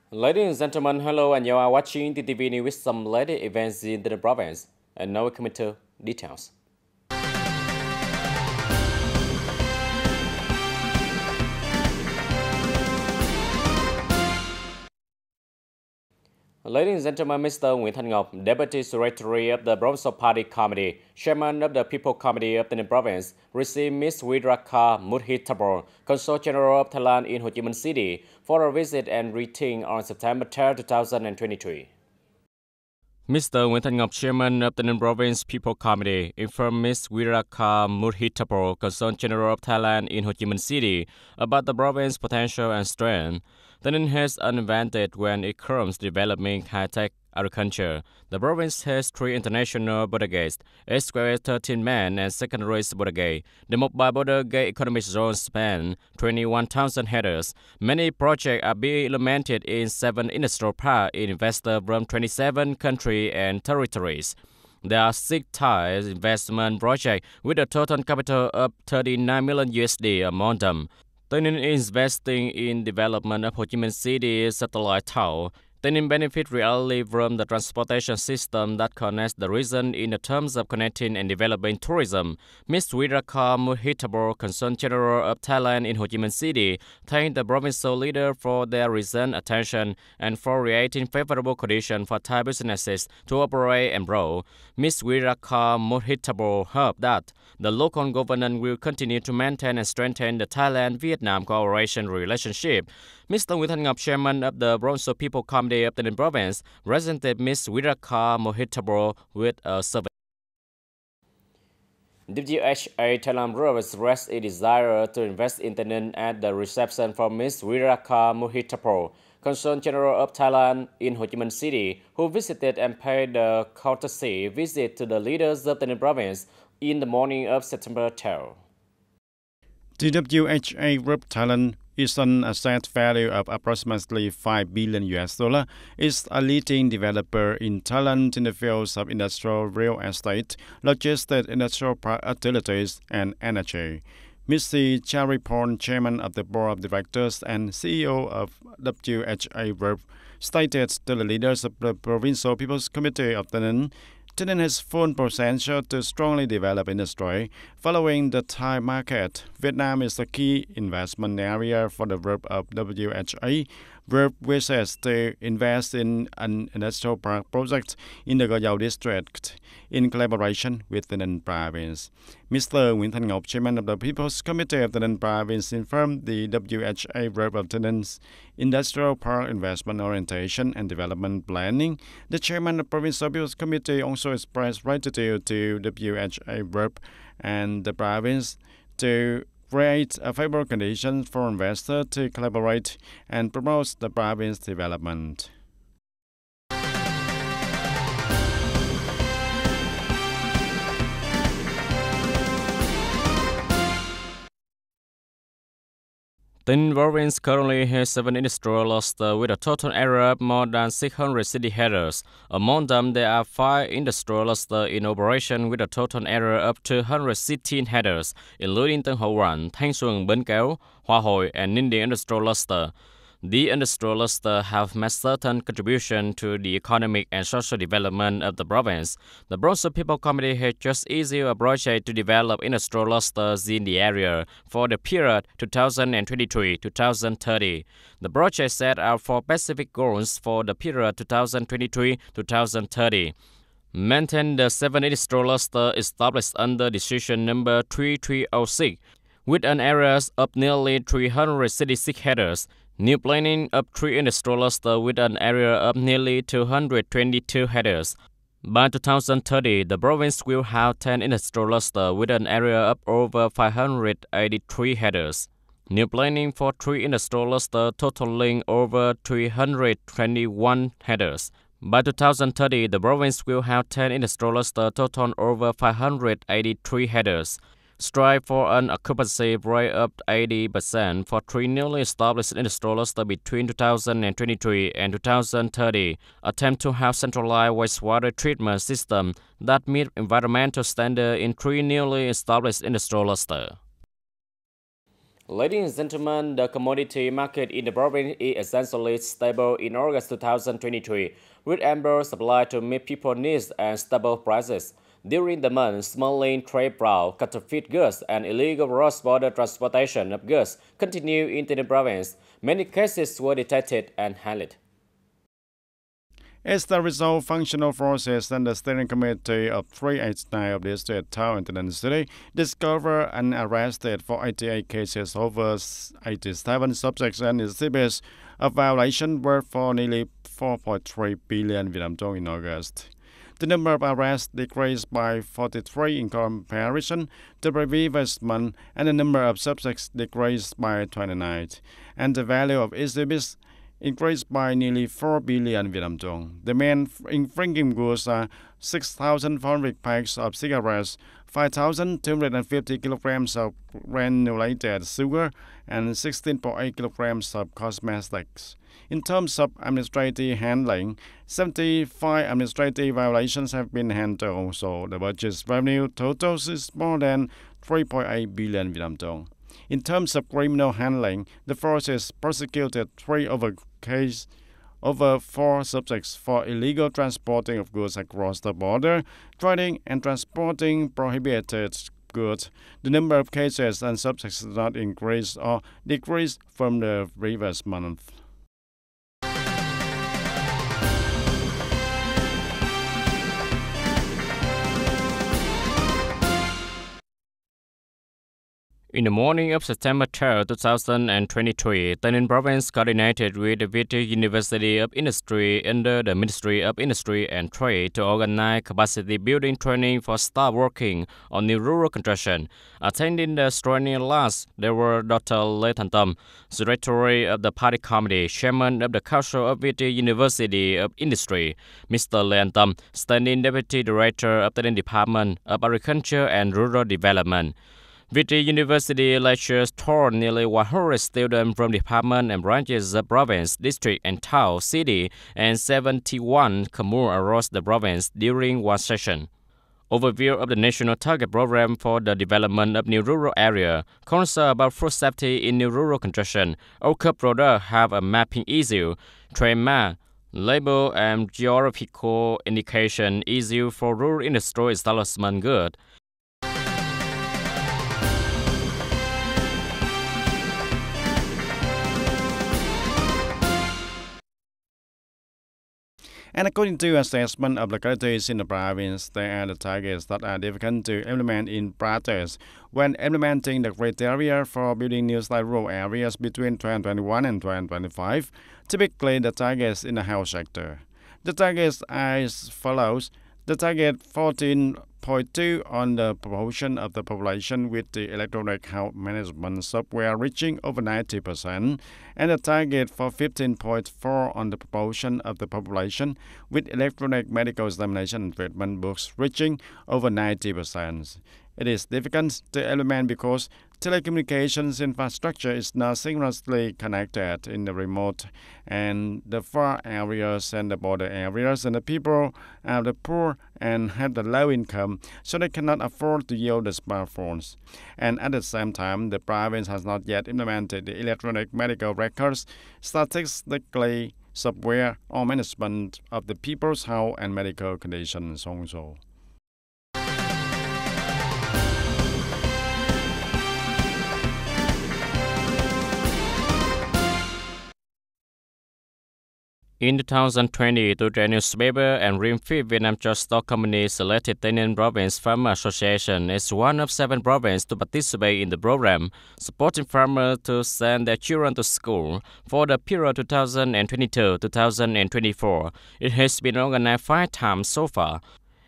Ladies and gentlemen, hello, and you are watching TTV News with some latest events in the province. And now we come to details. Ladies and gentlemen, Mr. Nguyễn Thanh Ngọc, Deputy Secretary of the Provincial Party Committee, Chairman of the People Committee of the Province, received Ms. Wiraka Muthitabor, Consul General of Thailand in Ho Chi Minh City, for a visit and greeting on September 3, 2023. Mr. Nguyễn Thanh Ngọc, Chairman of the Province People Committee, informed Ms. Wiraka Muthitabor, Consul General of Thailand in Ho Chi Minh City, about the province's potential and strength. TayNin has an advantage when it comes to developing high-tech agriculture. The province has 3 international border gates, 8 square 13 man and secondary border gate. The mobile border gate economic zone span 21,000 hectares. Many projects are being implemented in 7 industrial parks in investors from 27 countries and territories. There are 6 Thai investment projects with a total capital of 39 million USD among them. TayNin is investing in development of Ho Chi Minh City satellite tower. TayNin benefit really from the transportation system that connects the region in the terms of connecting and developing tourism. Ms. Wiraka Muthitabor, Consul General of Thailand in Ho Chi Minh City, thanked the provincial leader for their recent attention and for creating favorable conditions for Thai businesses to operate and grow. Ms. Wiraka Muthitabor hoped that the local government will continue to maintain and strengthen the Thailand-Vietnam cooperation relationship. Mr. Nguyễn Thanh Ngọc, Chairman of the Provincial People Committee of the Province, presented Ms. Wiraka Muthitabor with a survey. WHA Thailand Bureau expressed a desire to invest in TayNin at the reception for Ms. Wiraka Muthitabor, Consul General of Thailand in Ho Chi Minh City, who visited and paid a courtesy visit to the leaders of the province in the morning of September 12. The Group Thailand is an asset value of approximately $5 billion US, is a leading developer in Thailand in the fields of industrial real estate, logistics, industrial park utilities, and energy. Mr. Charipon, Chairman of the Board of Directors and CEO of WHA Group, stated to the leaders of the Provincial People's Committee of TayNin has full potential to strongly develop industry. Following the Thai market, Vietnam is a key investment area for the group of WHA. Group wishes to invest in an industrial park project in the Go district in collaboration with the TayNin province. Mr. Nguyễn Thanh Ngọc, Chairman of the People's Committee of the TayNin province, informed the WHA group of TayNin's industrial park investment orientation and development planning. The Chairman of the Provincial People's Committee also expressed gratitude to WHA group and the province to create a favorable conditions for investors to collaborate and promote the province development. TayNin province currently has 7 industrial clusters with a total area of more than 600 city hectares. Among them, there are 5 industrial clusters in operation with a total area of 216 hectares, including Tân Hậu Uẩn, Thanh Xuân, Bến Kéo, Hoa Hội, and Ninh industrial cluster. The industrial clusters have made certain contribution to the economic and social development of the province. The Provincial People Committee has just issued a project to develop industrial clusters in the area for the period 2023-2030. The project set out 4 specific goals for the period 2023-2030. Maintain the 7 industrial clusters established under Decision Number 3306, with an area of nearly 366 hectares. New planning of 3 industrial clusters with an area of nearly 222 hectares. By 2030, the province will have 10 industrial clusters with an area of over 583 hectares. New planning for 3 industrial clusters totaling over 321 hectares. By 2030, the province will have 10 industrial clusters totaling over 583 hectares. Strive for an occupancy rate of 80% for 3 newly established industrial clusters between 2023 and 2030. Attempt to have centralized wastewater treatment system that meet environmental standards in 3 newly established industrial clusters. Ladies and gentlemen, the commodity market in the province is essentially stable in August 2023, with ample supply to meet people's needs and stable prices. During the month, smuggling, trade brown, counterfeit goods, and illegal cross-border transportation of goods continued into the province. Many cases were detected and handled. As the result, functional forces and the steering committee of 389 of the state town in city discovered and arrested for 88 cases over 87 subjects and exhibits of violation worth for nearly 4.3 billion Vietnam dong in August. The number of arrests decreased by 43 in comparison to the previous month, and the number of subjects decreased by 29, and the value of exhibits increased by nearly 4 billion Vietnam dong. The main infringing goods are 6,400 packs of cigarettes, 5,250 kilograms of granulated sugar, and 16.8 kilograms of cosmetics. In terms of administrative handling, 75 administrative violations have been handled, so the budget's revenue totals is more than 3.8 billion Vietnam dong. In terms of criminal handling, the forces prosecuted 3 over 4 subjects for illegal transporting of goods across the border, trading and transporting prohibited goods. The number of cases and subjects did not increase or decrease from the previous month. In the morning of September 3, 2023, Tây Ninh Province coordinated with the VT University of Industry under the Ministry of Industry and Trade to organize capacity building training for staff working on new rural construction. Attending the training last, there were Dr. Lê Thành Tâm, Secretary of the Party Committee, Chairman of the Council of VT University of Industry, Mr. Lê Thành Tâm, Standing Deputy Director of the Department of Agriculture and Rural Development. VT University lectures taught nearly 100 students from department and branches of province, district, and town, city, and 71 communes across the province during one session. Overview of the National Target Program for the Development of New Rural Area. Concern about food safety in new rural construction. All products have a mapping issue, trademark, label, and geographical indication issue for rural industrial establishment goods. And according to assessment of localities in the province, there are the targets that are difficult to implement in practice when implementing the criteria for building new rural areas between 2021 and 2025, typically the targets in the health sector. The targets are as follows. The target 14.2 on the proportion of the population with the electronic health management software reaching over 90%, and the target for 15.4 on the proportion of the population with electronic medical examination and treatment books reaching over 90%. It is difficult to implement because telecommunications infrastructure is not seamlessly connected in the remote and the far areas and the border areas, and the people are the poor and have the low income, so they cannot afford to use the smartphones. And at the same time, the province has not yet implemented the electronic medical records, statistically software or management of the people's health and medical conditions also. In 2020, the newspaper and Greenfield Vietnam Trust Stock Company selected Tây Ninh Province Farmer Association as one of 7 provinces to participate in the program, supporting farmers to send their children to school for the period 2022-2024. It has been organized 5 times so far,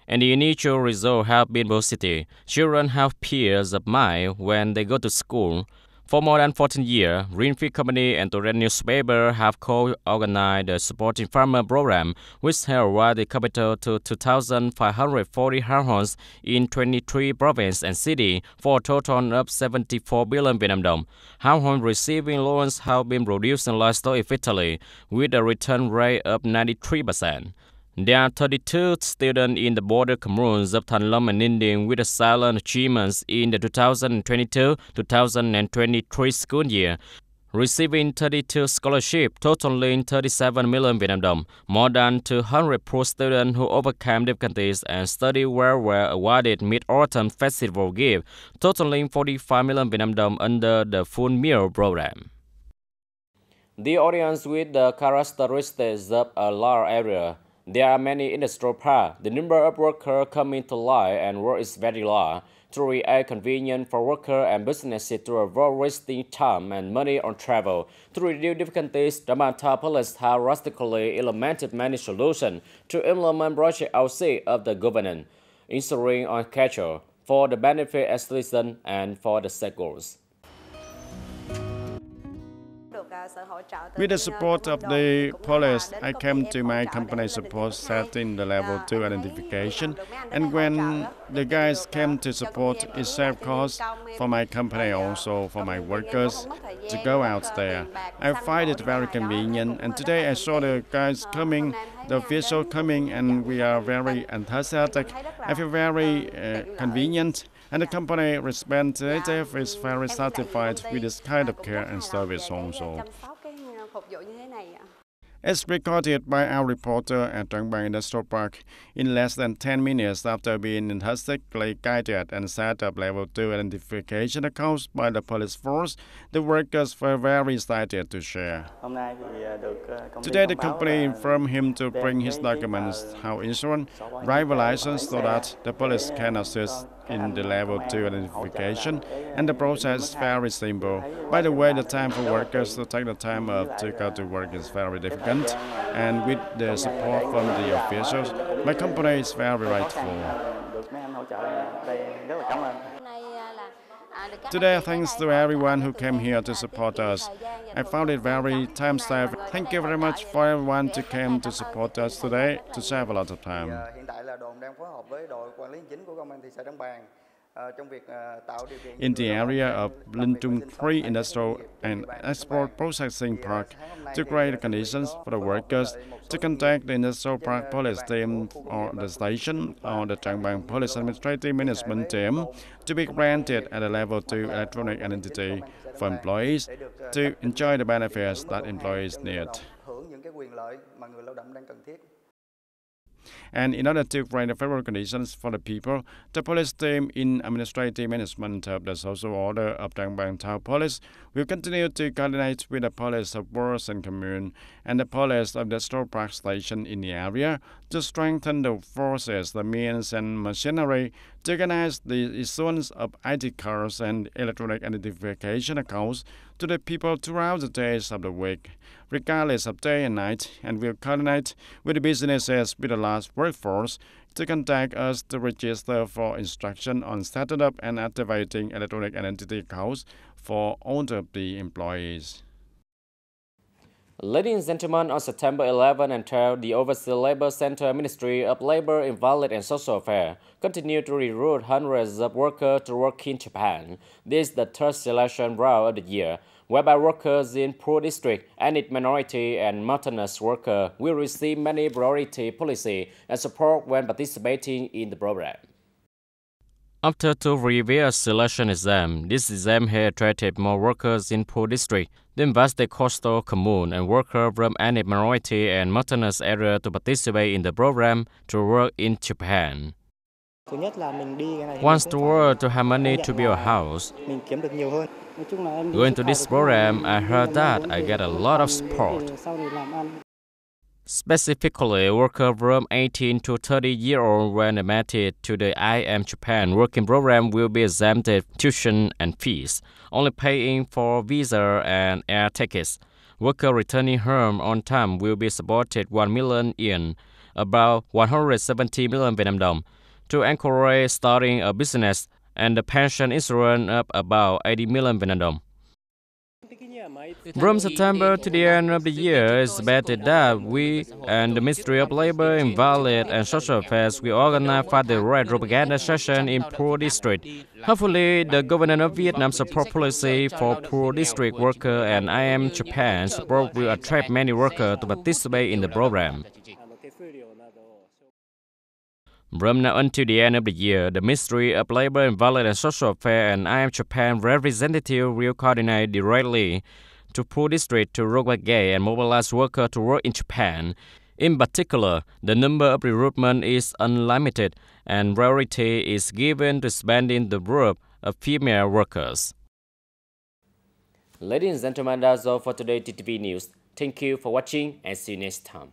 and the initial results have been positive. Children have peace of mind when they go to school. For more than 14 years, Greenfield Company and the newspaper have co-organized the Supporting Farmer program, which held the capital to 2,540 households in 23 provinces and cities for a total of 74 billion Vietnam dong. Households receiving loans have been producing livestock effectively with a return rate of 93%. There are 32 students in the border communes of Thanh Long and Ninh Điền with excellent achievements in the 2022-2023 school year, receiving 32 scholarships totaling 37 million Vietnam dong. More than 200 poor students who overcame difficulties and study well were awarded Mid-Autumn Festival gift, totaling 45 million Vietnam dong under the full meal program. The audience with the characteristics of a large area. There are many industrial parks. The number of workers coming to life and work is very large. To create convenience for workers and businesses to avoid wasting time and money on travel. To reduce difficulties, the Manta Police have drastically implemented many solutions to implement project outside of the government, ensuring on schedule for the benefit of citizens and for the set goals. With the support of the police, I came to my company support setting the level 2 identification, and when the guys came to support, it saved costs for my company, also for my workers to go out there. I find it very convenient, and today I saw the guys coming, the official coming, and we are very enthusiastic. I feel very convenient. And the company representative is very satisfied with this kind of care and service also. As recorded by our reporter at Trang Bang Industrial Park, in less than 10 minutes after being enthusiastically guided and set up level 2 identification accounts by the police force, the workers were very excited to share. Today, the company informed him to bring his documents, house insurance, driver license, so that the police can assist in the level 2 identification, and the process is very simple. By the way, the time for workers to take the time off to go to work is very difficult, and with the support from the officials, my company is very grateful. Today, thanks to everyone who came here to support us. I found it very time-saving. Thank you very much for everyone who came to support us today, to save a lot of time. In the area of Linh Trung 3 Industrial and Export Processing Park, to create the conditions for the workers to contact the Industrial Park Police Team or the station or the Trang Bang Police Administrative Management Team to be granted at a level 2 electronic identity for employees to enjoy the benefits that employees need. And in order to create the favorable conditions for the people, the police team in administrative management of the social order of Trang Bang Town Police will continue to coordinate with the police of boroughs and commune and the police of the store park station in the area to strengthen the forces, the means and machinery to organize the issuance of ID cards and electronic identification accounts to the people throughout the days of the week, regardless of day and night, and will coordinate with the businesses with a large workforce to contact us to register for instruction on setting up and activating electronic identity accounts for all of the employees. Ladies and gentlemen, on September 11 and 12, the Overseas Labor Center Ministry of Labor, Invalid and Social Affairs continued to recruit hundreds of workers to work in Japan. This is the third selection round of the year, whereby workers in poor district, ethnic minority, and mountainous workers will receive many priority policy and support when participating in the program. After two previous selection exams, this exam has attracted more workers in poor district, the vast coastal commune, and workers from ethnic minority and mountainous area to participate in the program to work in Japan. Once to work to have money to build a house. Going to this program, I heard that I get a lot of support. Specifically, workers from 18 to 30-year-old when admitted to the I Am Japan working program will be exempted tuition and fees, only paying for visa and air tickets. Workers returning home on time will be supported 1 million yen, about 170 million Vietnam dong, to encourage starting a business and the pension insurance of about 80 million Vietnam dong. From September to the end of the year, it's expected that we and the Ministry of Labor, Invalid and Social Affairs will organize the right propaganda session in poor district. Hopefully, the government of Vietnam support policy for poor district workers and I Am Japan support will attract many workers to participate in the program. From now until the end of the year, the Ministry of Labor, Employment and Social Affairs and I Am Japan representative will coordinate directly to pull districts to recruit gay and mobilize workers to work in Japan. In particular, the number of recruitment is unlimited and priority is given to expanding the group of female workers. Ladies and gentlemen, that's all for today's TTV News. Thank you for watching and see you next time.